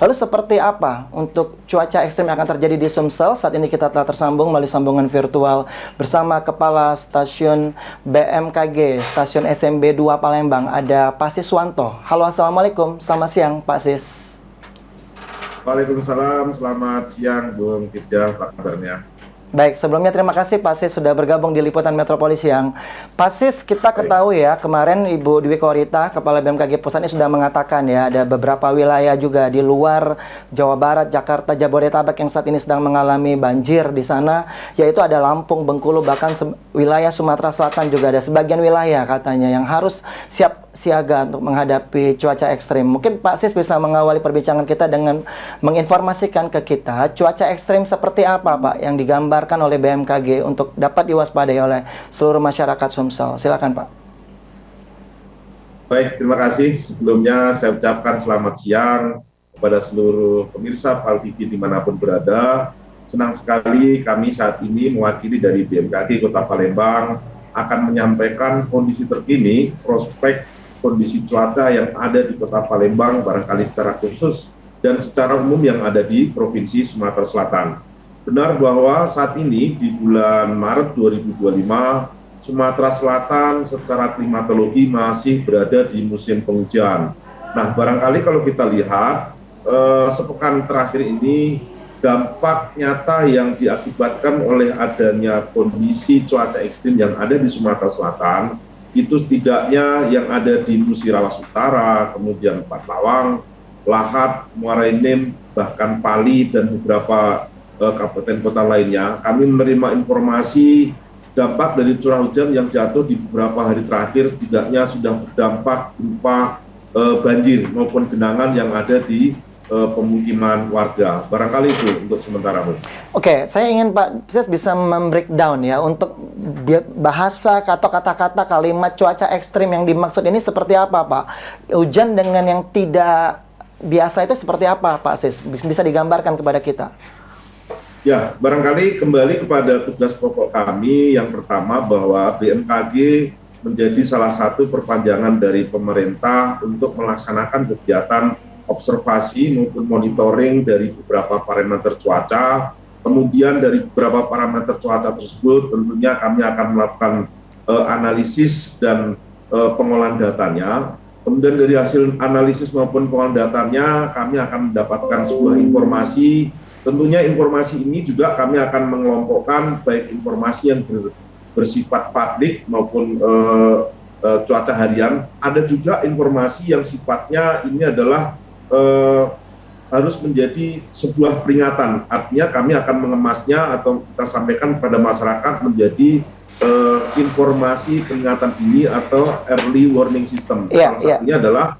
Lalu seperti apa untuk cuaca ekstrim yang akan terjadi di Sumsel? Saat ini kita telah tersambung melalui sambungan virtual bersama Kepala Stasiun BMKG, Stasiun SMB 2 Palembang, ada Pak Siswanto. Halo, Assalamualaikum. Selamat siang, Pak Sis. Waalaikumsalam, selamat siang Bung Firja, apa kabarnya? Baik, sebelumnya terima kasih Pak Sis sudah bergabung di Liputan Metropoli Siang. Pak Sis, kita ketahui ya, kemarin Ibu Dwi Korita, Kepala BMKG Pusat ini sudah mengatakan ya, ada beberapa wilayah juga di luar Jawa Barat, Jakarta, Jabodetabek yang saat ini sedang mengalami banjir di sana, yaitu ada Lampung, Bengkulu, bahkan wilayah Sumatera Selatan juga ada sebagian wilayah katanya yang harus siap siaga untuk menghadapi cuaca ekstrim. Mungkin Pak Sis bisa mengawali perbincangan kita dengan menginformasikan ke kita cuaca ekstrim seperti apa Pak yang digambarkan oleh BMKG untuk dapat diwaspadai oleh seluruh masyarakat Sumsel. Silakan Pak. Baik, terima kasih. Sebelumnya saya ucapkan selamat siang kepada seluruh pemirsa PAL TV dimanapun berada. Senang sekali kami saat ini mewakili dari BMKG Kota Palembang akan menyampaikan kondisi terkini, prospek kondisi cuaca yang ada di Kota Palembang, barangkali secara khusus dan secara umum yang ada di Provinsi Sumatera Selatan. Benar bahwa saat ini di bulan Maret 2025, Sumatera Selatan secara klimatologi masih berada di musim penghujan. Nah, barangkali kalau kita lihat, sepekan terakhir ini, dampak nyata yang diakibatkan oleh adanya kondisi cuaca ekstrim yang ada di Sumatera Selatan, itu setidaknya yang ada di Musirawas Utara, kemudian Patawang, Lahat, Muara Enim, bahkan Pali, dan beberapa kabupaten kota lainnya, kami menerima informasi dampak dari curah hujan yang jatuh di beberapa hari terakhir setidaknya sudah berdampak berupa banjir maupun genangan yang ada di pemukiman warga. Barangkali itu untuk sementara, Bu. Oke, saya ingin Pak Sis bisa membreakdown ya untuk bahasa atau kata-kata kalimat cuaca ekstrim yang dimaksud ini seperti apa Pak? Hujan dengan yang tidak biasa itu seperti apa Pak Sis? Bisa digambarkan kepada kita? Ya, barangkali kembali kepada tugas pokok kami yang pertama bahwa BMKG menjadi salah satu perpanjangan dari pemerintah untuk melaksanakan kegiatan observasi maupun monitoring dari beberapa parameter cuaca. Kemudian dari beberapa parameter cuaca tersebut tentunya kami akan melakukan analisis dan pengolahan datanya. Kemudian dari hasil analisis maupun pengolahan datanya kami akan mendapatkan sebuah informasi. Tentunya informasi ini juga kami akan mengelompokkan baik informasi yang bersifat publik maupun cuaca harian. Ada juga informasi yang sifatnya ini adalah harus menjadi sebuah peringatan. Artinya kami akan mengemasnya atau kita sampaikan kepada masyarakat menjadi informasi peringatan dini atau early warning system. Salah satunya adalah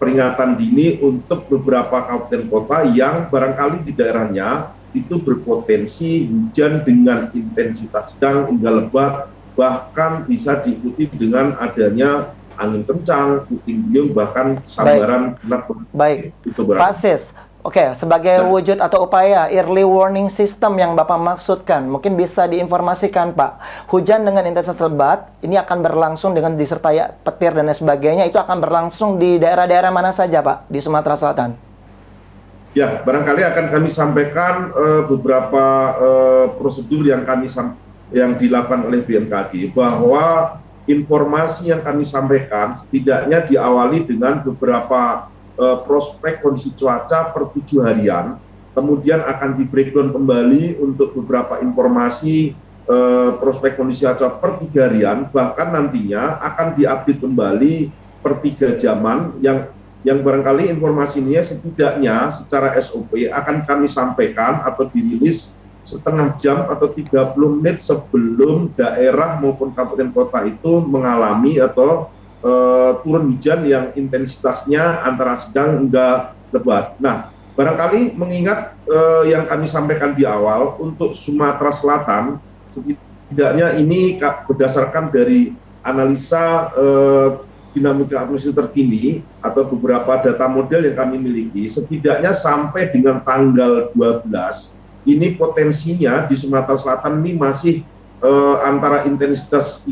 peringatan dini untuk beberapa kabupaten kota yang barangkali di daerahnya itu berpotensi hujan dengan intensitas sedang hingga lebat, bahkan bisa diikuti dengan adanya angin kencang, puting beliung, bahkan sambaran genap. Baik, Pak Sis. Oke, sebagai wujud atau upaya early warning system yang Bapak maksudkan, mungkin bisa diinformasikan Pak, hujan dengan intensitas lebat ini akan berlangsung dengan disertai petir dan lain sebagainya, itu akan berlangsung di daerah-daerah mana saja Pak di Sumatera Selatan? Ya, barangkali akan kami sampaikan beberapa prosedur yang dilakukan oleh BMKG, bahwa informasi yang kami sampaikan setidaknya diawali dengan beberapa prospek kondisi cuaca per 7 harian, kemudian akan di-breakdown kembali untuk beberapa informasi prospek kondisi cuaca per 3 harian, bahkan nantinya akan diupdate kembali per 3 jaman yang barangkali informasinya setidaknya secara SOP akan kami sampaikan atau dirilis setengah jam atau 30 menit sebelum daerah maupun kabupaten kota itu mengalami atau turun hujan yang intensitasnya antara sedang hingga lebat. Nah, barangkali mengingat yang kami sampaikan di awal, untuk Sumatera Selatan, setidaknya ini berdasarkan dari analisa dinamika atmosfer terkini atau beberapa data model yang kami miliki, setidaknya sampai dengan tanggal 12, ini potensinya di Sumatera Selatan ini masih antara intensitas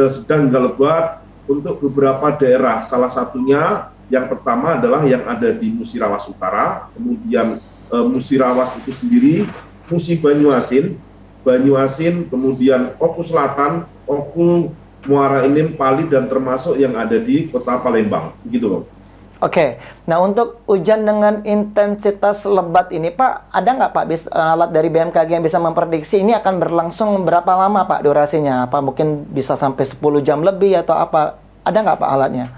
sedang hingga lebat untuk beberapa daerah, salah satunya Yang pertama adalah yang ada di Musirawas Utara, kemudian Musirawas itu sendiri, Musi Banyuasin, Banyuasin, kemudian Oku Selatan, Oku, Muara Enim, Pali, dan termasuk yang ada di Kota Palembang. Begitu loh. Oke, nah untuk hujan dengan intensitas lebat ini Pak, ada nggak Pak alat dari BMKG yang bisa memprediksi ini akan berlangsung berapa lama Pak durasinya? Apa mungkin bisa sampai 10 jam lebih atau apa? Ada nggak Pak alatnya?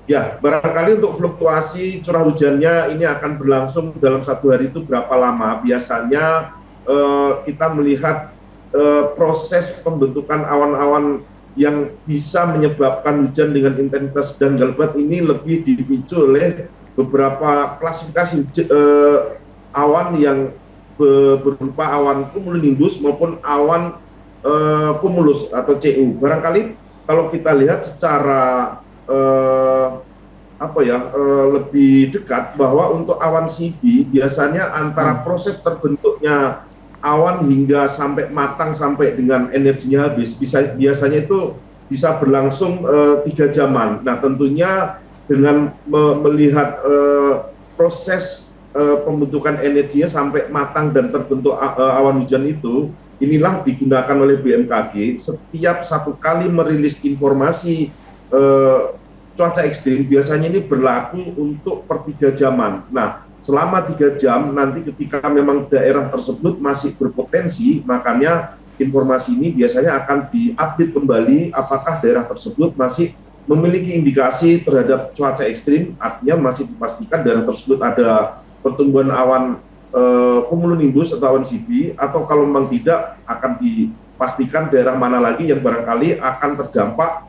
Ya, barangkali untuk fluktuasi curah hujannya ini akan berlangsung dalam satu hari itu berapa lama? Biasanya kita melihat proses pembentukan awan-awan yang bisa menyebabkan hujan dengan intensitas sedang hingga lebat ini lebih dipicu oleh beberapa klasifikasi awan yang berupa awan cumulonimbus maupun awan cumulus atau CU. Barangkali kalau kita lihat secara lebih dekat bahwa untuk awan CB biasanya antara proses terbentuknya awan hingga sampai matang sampai dengan energinya habis biasanya itu bisa berlangsung 3 jaman. Nah tentunya dengan melihat proses pembentukan energinya sampai matang dan terbentuk awan hujan itu, inilah digunakan oleh BMKG setiap satu kali merilis informasi cuaca ekstrim. Biasanya ini berlaku untuk per 3 jaman. Nah selama 3 jam nanti ketika memang daerah tersebut masih berpotensi, makanya informasi ini biasanya akan diupdate kembali apakah daerah tersebut masih memiliki indikasi terhadap cuaca ekstrim, artinya masih dipastikan daerah tersebut ada pertumbuhan awan cumulonimbus atau awan CB, atau kalau memang tidak akan dipastikan daerah mana lagi yang barangkali akan terdampak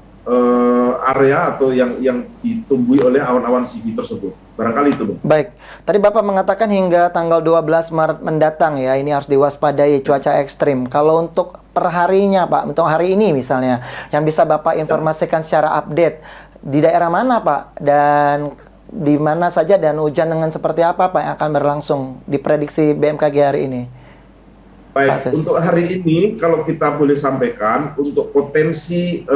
area atau yang ditumbuhi oleh awan-awan CB tersebut. Barangkali itu, Bang. Baik, tadi Bapak mengatakan hingga tanggal 12 Maret mendatang ya, ini harus diwaspadai cuaca ekstrim. Kalau untuk perharinya Pak, untuk hari ini misalnya, yang bisa Bapak informasikan secara update, di daerah mana Pak? Dan di mana saja dan hujan dengan seperti apa Pak yang akan berlangsung diprediksi BMKG hari ini? Baik, untuk hari ini kalau kita boleh sampaikan, untuk potensi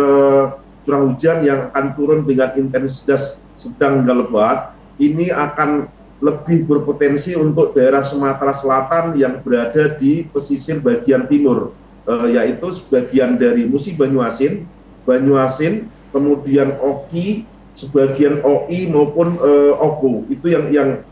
curah hujan yang akan turun dengan intensitas sedang hingga lebat, ini akan lebih berpotensi untuk daerah Sumatera Selatan yang berada di pesisir bagian timur, yaitu sebagian dari Musi Banyuasin, kemudian Oki, sebagian OI maupun Oku. Itu yang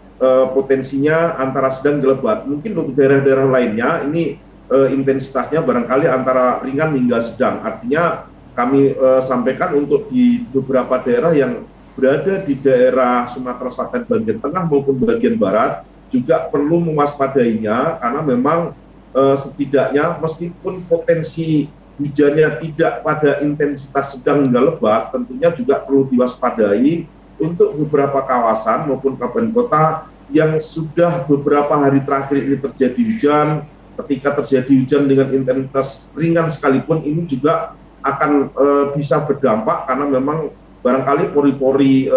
potensinya antara sedang hingga lebat. Mungkin untuk daerah-daerah lainnya ini intensitasnya barangkali antara ringan hingga sedang. Artinya kami sampaikan untuk di beberapa daerah yang berada di daerah Sumatera Selatan bagian tengah maupun bagian barat juga perlu mewaspadainya, karena memang setidaknya meskipun potensi hujannya tidak pada intensitas sedang hingga lebat, tentunya juga perlu diwaspadai untuk beberapa kawasan maupun kabupaten kota yang sudah beberapa hari terakhir ini terjadi hujan. Ketika terjadi hujan dengan intensitas ringan sekalipun, ini juga akan bisa berdampak, karena memang barangkali pori-pori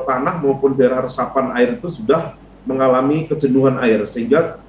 tanah maupun daerah resapan air itu sudah mengalami kejenuhan air, sehingga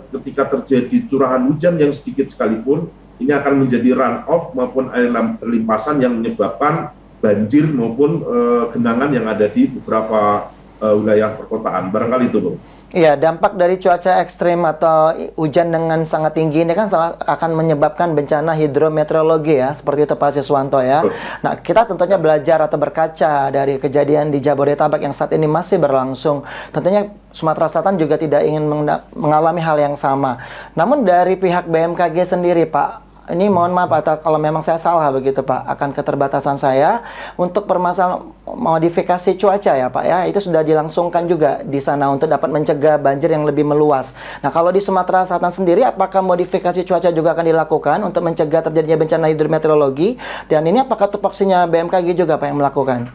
ketika terjadi curahan hujan yang sedikit sekalipun, ini akan menjadi run off maupun air limpasan yang menyebabkan banjir maupun genangan yang ada di beberapa wilayah perkotaan. Barangkali itu, Bang. Iya, dampak dari cuaca ekstrim atau hujan dengan sangat tinggi ini kan akan menyebabkan bencana hidrometeorologi ya, seperti itu Pak Siswanto ya. Nah, kita tentunya belajar atau berkaca dari kejadian di Jabodetabek yang saat ini masih berlangsung. Tentunya Sumatera Selatan juga tidak ingin mengalami hal yang sama. Namun dari pihak BMKG sendiri Pak, ini mohon maaf atau kalau memang saya salah begitu Pak, akan keterbatasan saya, untuk permasalahan modifikasi cuaca ya Pak ya, itu sudah dilangsungkan juga di sana untuk dapat mencegah banjir yang lebih meluas. Nah kalau di Sumatera Selatan sendiri, apakah modifikasi cuaca juga akan dilakukan untuk mencegah terjadinya bencana hidrometeorologi? Dan ini apakah tupoksinya BMKG juga Pak yang melakukan?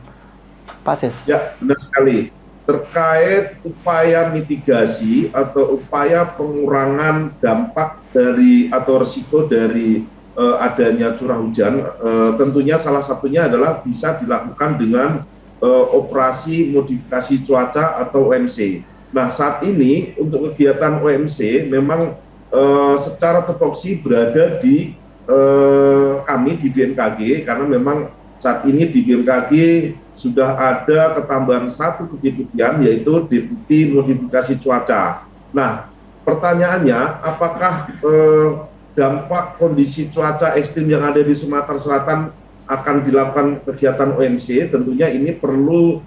Pak Sis. Ya, benar sekali. Terkait upaya mitigasi atau upaya pengurangan dampak dari atau risiko dari adanya curah hujan, tentunya salah satunya adalah bisa dilakukan dengan operasi modifikasi cuaca atau OMC. Nah saat ini untuk kegiatan OMC memang secara tupoksi berada di kami di BMKG, karena memang saat ini di BMKG sudah ada ketambahan satu kedeputian, yaitu Deputi Modifikasi Cuaca. Nah, pertanyaannya, apakah dampak kondisi cuaca ekstrim yang ada di Sumatera Selatan akan dilakukan kegiatan OMC? Tentunya ini perlu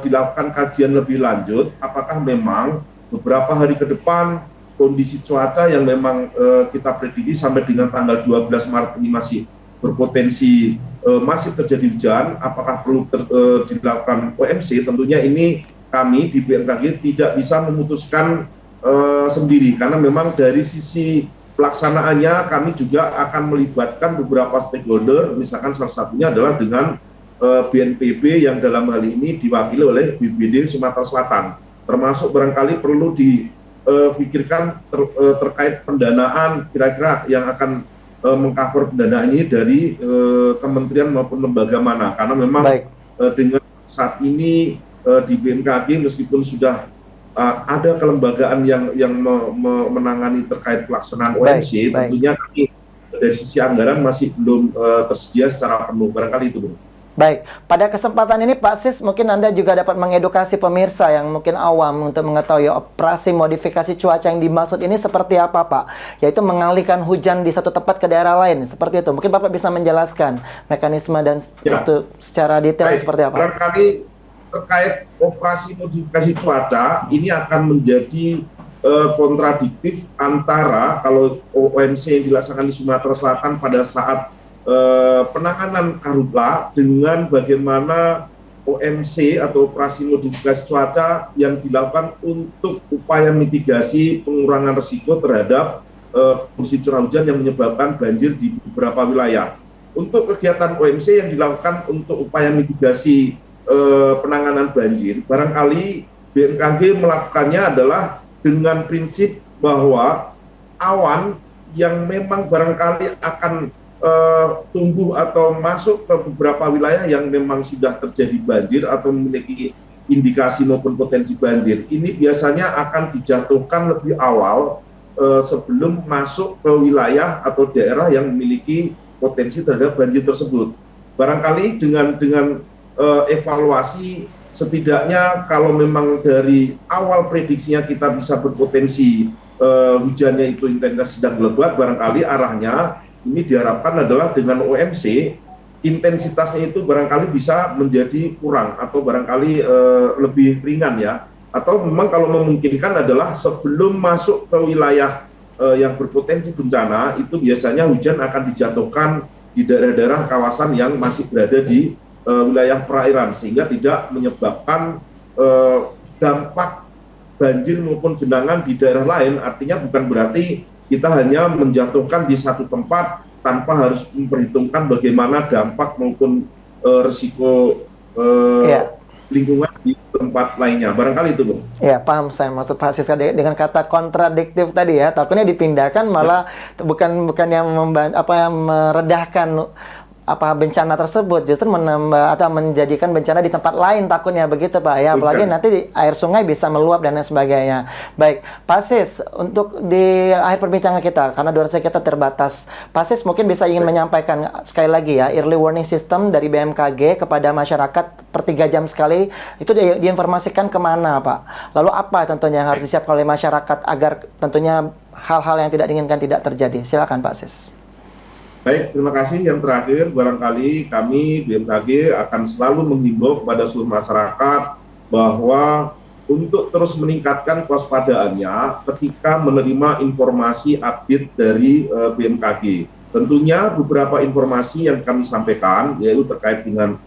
dilakukan kajian lebih lanjut, apakah memang beberapa hari ke depan kondisi cuaca yang memang kita prediksi sampai dengan tanggal 12 Maret ini masih berpotensi masih terjadi hujan, apakah perlu dilakukan OMC? Tentunya ini kami di BMKG tidak bisa memutuskan sendiri, karena memang dari sisi pelaksanaannya kami juga akan melibatkan beberapa stakeholder, misalkan salah satunya adalah dengan BNPB yang dalam hal ini diwakili oleh BPBD Sumatera Selatan, termasuk barangkali perlu dipikirkan terkait pendanaan, kira-kira yang akan mengcover pendanaan ini dari kementerian maupun lembaga mana, karena memang dengan saat ini di BMKG meskipun sudah ada kelembagaan yang menangani terkait pelaksanaan OMC, tentunya kami dari sisi anggaran masih belum tersedia secara penuh, barangkali itu, Bu. Baik, pada kesempatan ini Pak Sis, mungkin Anda juga dapat mengedukasi pemirsa yang mungkin awam untuk mengetahui operasi modifikasi cuaca yang dimaksud ini seperti apa, Pak? Yaitu mengalihkan hujan di satu tempat ke daerah lain, seperti itu. Mungkin Bapak bisa menjelaskan mekanisme dan itu secara detail seperti apa? Barangkali terkait operasi modifikasi cuaca, ini akan menjadi kontradiktif antara kalau OMC yang dilaksanakan di Sumatera Selatan pada saat penanganan karhutla dengan bagaimana OMC atau operasi modifikasi cuaca yang dilakukan untuk upaya mitigasi pengurangan risiko terhadap kondisi curah hujan yang menyebabkan banjir di beberapa wilayah. Untuk kegiatan OMC yang dilakukan untuk upaya mitigasi penanganan banjir, barangkali BMKG melakukannya adalah dengan prinsip bahwa awan yang memang barangkali akan tumbuh atau masuk ke beberapa wilayah yang memang sudah terjadi banjir atau memiliki indikasi maupun potensi banjir, ini biasanya akan dijatuhkan lebih awal sebelum masuk ke wilayah atau daerah yang memiliki potensi terhadap banjir tersebut. Barangkali dengan evaluasi, setidaknya kalau memang dari awal prediksinya kita bisa berpotensi hujannya itu intensitas sedang lebat, barangkali arahnya ini diharapkan adalah dengan OMC intensitasnya itu barangkali bisa menjadi kurang atau barangkali lebih ringan ya, atau memang kalau memungkinkan adalah sebelum masuk ke wilayah yang berpotensi bencana itu biasanya hujan akan dijatuhkan di daerah-daerah kawasan yang masih berada di wilayah perairan, sehingga tidak menyebabkan dampak banjir maupun genangan di daerah lain. Artinya bukan berarti kita hanya menjatuhkan di satu tempat tanpa harus memperhitungkan bagaimana dampak maupun risiko lingkungan di tempat lainnya. Barangkali itu, Bung. Ya, paham saya maksud Pak Sis dengan kata kontradiktif tadi ya. Takutnya dipindahkan malah bukan yang meredahkan bencana tersebut, justru menambah atau menjadikan bencana di tempat lain takutnya, begitu Pak ya, apalagi nanti air sungai bisa meluap dan lain sebagainya. Baik, Pak Sis, untuk di akhir perbincangan kita, karena durasi kita terbatas, Pak Sis mungkin bisa ingin menyampaikan sekali lagi ya, early warning system dari BMKG kepada masyarakat per 3 jam sekali, itu diinformasikan kemana Pak? Lalu apa tentunya yang harus disiapkan oleh masyarakat agar tentunya hal-hal yang tidak diinginkan tidak terjadi? Silakan Pak Sis. Baik, terima kasih. Yang terakhir, barangkali kami BMKG akan selalu menghimbau kepada seluruh masyarakat bahwa untuk terus meningkatkan kewaspadaannya ketika menerima informasi update dari BMKG. Tentunya beberapa informasi yang kami sampaikan, yaitu terkait dengan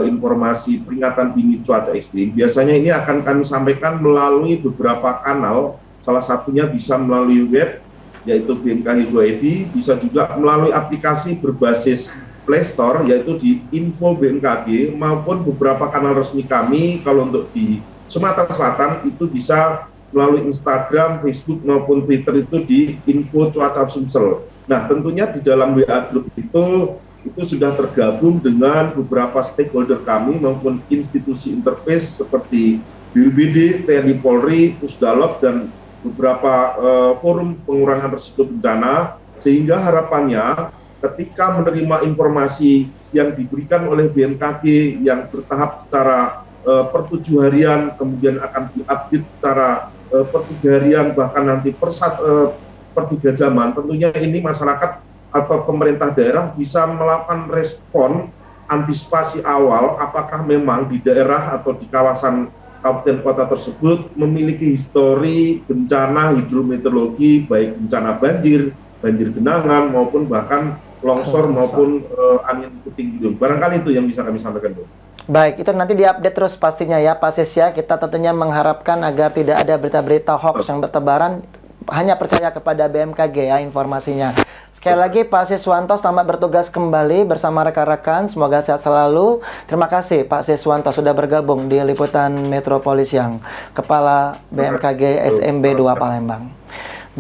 informasi peringatan dini cuaca ekstrim, biasanya ini akan kami sampaikan melalui beberapa kanal, salah satunya bisa melalui web, yaitu bmkg.go.id, bisa juga melalui aplikasi berbasis Play Store, yaitu di Info BMKG, maupun beberapa kanal resmi kami. Kalau untuk di Sumatera Selatan itu bisa melalui Instagram, Facebook, maupun Twitter itu di Info Cuaca Sumsel. Nah, tentunya di dalam WA Group itu sudah tergabung dengan beberapa stakeholder kami maupun institusi interface seperti BPBD, TNI Polri, Pusdalop, dan beberapa forum pengurangan risiko bencana, sehingga harapannya ketika menerima informasi yang diberikan oleh BMKG yang bertahap secara per 7 harian, kemudian akan diupdate secara per 3 harian, bahkan nanti per 3 jaman, tentunya ini masyarakat atau pemerintah daerah bisa melakukan respon antisipasi awal apakah memang di daerah atau di kawasan kabupaten kota tersebut memiliki histori bencana hidrometeorologi, baik bencana banjir, banjir genangan, maupun bahkan longsor maupun angin puting beliung. Barangkali itu yang bisa kami sampaikan, Bu. Baik, itu nanti diupdate terus pastinya ya Pak Sis ya. Kita tentunya mengharapkan agar tidak ada berita-berita hoax yang bertebaran. Hanya percaya kepada BMKG ya informasinya. Sekali lagi Pak Siswanto, selamat bertugas kembali bersama rekan-rekan. Semoga sehat selalu. Terima kasih Pak Siswanto sudah bergabung di Liputan Metropolis yang Kepala BMKG SMB 2 Palembang.